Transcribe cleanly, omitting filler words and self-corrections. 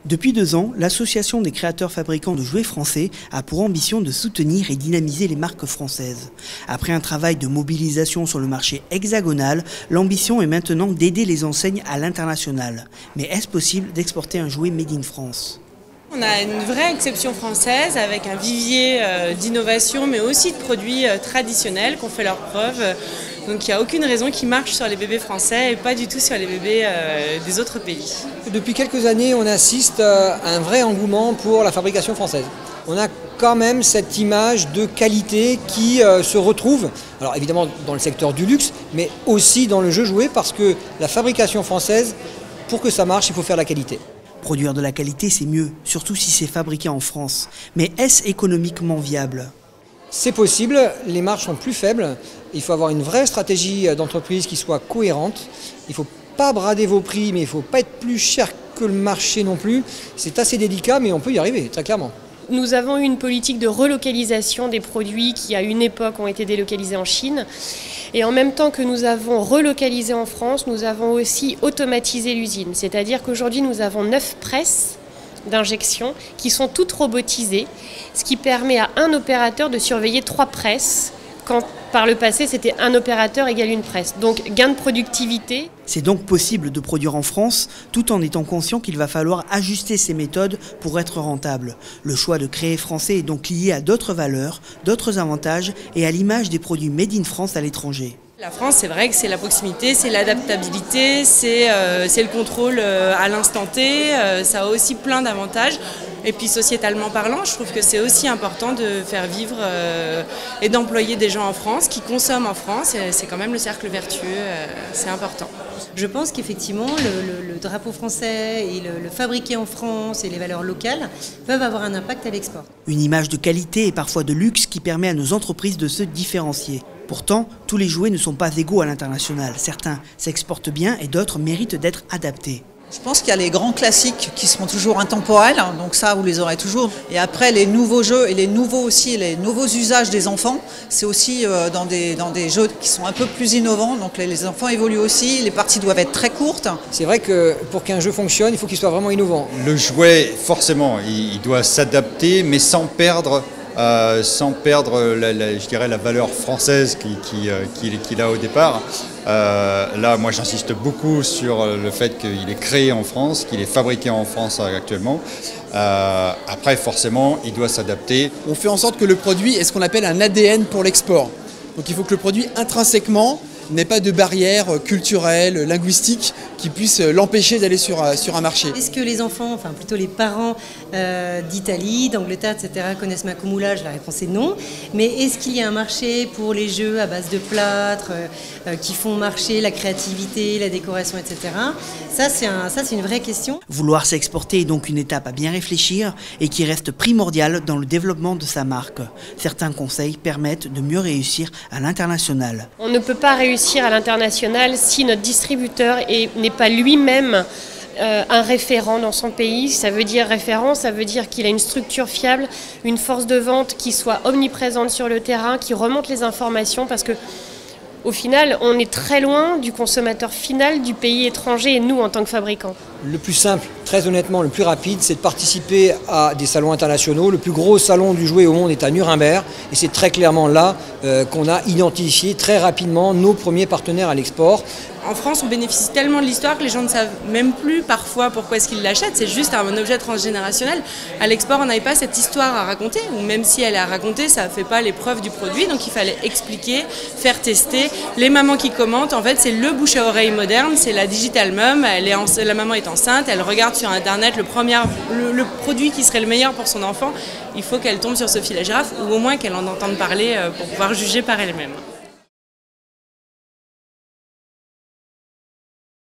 Depuis 2 ans, l'Association des créateurs fabricants de jouets français a pour ambition de soutenir et dynamiser les marques françaises. Après un travail de mobilisation sur le marché hexagonal, l'ambition est maintenant d'aider les enseignes à l'international. Mais est-ce possible d'exporter un jouet made in France ? On a une vraie exception française avec un vivier d'innovation mais aussi de produits traditionnels qui ont fait leurs preuves. Donc il n'y a aucune raison qu'ils marchent sur les bébés français et pas du tout sur les bébés des autres pays. Depuis quelques années, on assiste à un vrai engouement pour la fabrication française. On a quand même cette image de qualité qui se retrouve, alors évidemment dans le secteur du luxe, mais aussi dans le jeu jouet parce que la fabrication française, pour que ça marche, il faut faire la qualité. Produire de la qualité, c'est mieux, surtout si c'est fabriqué en France. Mais est-ce économiquement viable ? C'est possible, les marges sont plus faibles. Il faut avoir une vraie stratégie d'entreprise qui soit cohérente. Il ne faut pas brader vos prix, mais il ne faut pas être plus cher que le marché non plus. C'est assez délicat, mais on peut y arriver, très clairement. Nous avons eu une politique de relocalisation des produits qui, à une époque, ont été délocalisés en Chine. Et en même temps que nous avons relocalisé en France, nous avons aussi automatisé l'usine. C'est-à-dire qu'aujourd'hui, nous avons 9 presses d'injection qui sont toutes robotisées, ce qui permet à un opérateur de surveiller 3 presses, quand par le passé, c'était un opérateur égale une presse. Donc, gain de productivité. C'est donc possible de produire en France, tout en étant conscient qu'il va falloir ajuster ses méthodes pour être rentable. Le choix de créer français est donc lié à d'autres valeurs, d'autres avantages et à l'image des produits made in France à l'étranger. La France, c'est vrai que c'est la proximité, c'est l'adaptabilité, c'est le contrôle à l'instant T, ça a aussi plein d'avantages. Et puis sociétalement parlant, je trouve que c'est aussi important de faire vivre et d'employer des gens en France qui consomment en France. C'est quand même le cercle vertueux, c'est important. Je pense qu'effectivement, le drapeau français et le fabriqué en France et les valeurs locales peuvent avoir un impact à l'export. Une image de qualité et parfois de luxe qui permet à nos entreprises de se différencier. Pourtant, tous les jouets ne sont pas égaux à l'international. Certains s'exportent bien et d'autres méritent d'être adaptés. Je pense qu'il y a les grands classiques qui seront toujours intemporels, donc ça vous les aurez toujours. Et après les nouveaux jeux et les nouveaux usages des enfants, c'est aussi dans des jeux qui sont un peu plus innovants, donc les enfants évoluent aussi, les parties doivent être très courtes. C'est vrai que pour qu'un jeu fonctionne, il faut qu'il soit vraiment innovant. Le jouet, forcément, il doit s'adapter, mais sans perdre je dirais, la valeur française qu'il a au départ. Là, moi, j'insiste beaucoup sur le fait qu'il est créé en France, qu'il est fabriqué en France actuellement. Après, forcément, il doit s'adapter. On fait en sorte que le produit ait ce qu'on appelle un ADN pour l'export. Donc il faut que le produit, intrinsèquement, n'ait pas de barrière culturelle, linguistique qui puisse l'empêcher d'aller sur un marché. Est-ce que les enfants, enfin plutôt les parents d'Italie, d'Angleterre, etc. connaissent Macomoulage? La réponse est non. Mais est-ce qu'il y a un marché pour les jeux à base de plâtre qui font marcher la créativité, la décoration, etc. Ça, c'est une vraie question. Vouloir s'exporter est donc une étape à bien réfléchir et qui reste primordiale dans le développement de sa marque. Certains conseils permettent de mieux réussir à l'international. On ne peut pas réussir à l'international si notre distributeur n'est pas lui-même un référent dans son pays. Ça veut dire référent, ça veut dire qu'il a une structure fiable, une force de vente qui soit omniprésente sur le terrain, qui remonte les informations parce que au final, on est très loin du consommateur final du pays étranger et nous en tant que fabricants. Le plus simple, très honnêtement, le plus rapide, c'est de participer à des salons internationaux. Le plus gros salon du jouet au monde est à Nuremberg et c'est très clairement là qu'on a identifié très rapidement nos premiers partenaires à l'export. En France, on bénéficie tellement de l'histoire que les gens ne savent même plus parfois pourquoi est-ce qu'ils l'achètent. C'est juste un objet transgénérationnel. À l'export, on n'avait pas cette histoire à raconter, ou même si elle est à raconter, ça ne fait pas les preuves du produit. Donc il fallait expliquer, faire tester. Les mamans qui commentent, en fait, c'est le bouche à oreille moderne, c'est la digital mum. La maman est enceinte, elle regarde sur Internet le produit qui serait le meilleur pour son enfant. Il faut qu'elle tombe sur Sophie la girafe, ou au moins qu'elle en entende parler pour pouvoir juger par elle-même.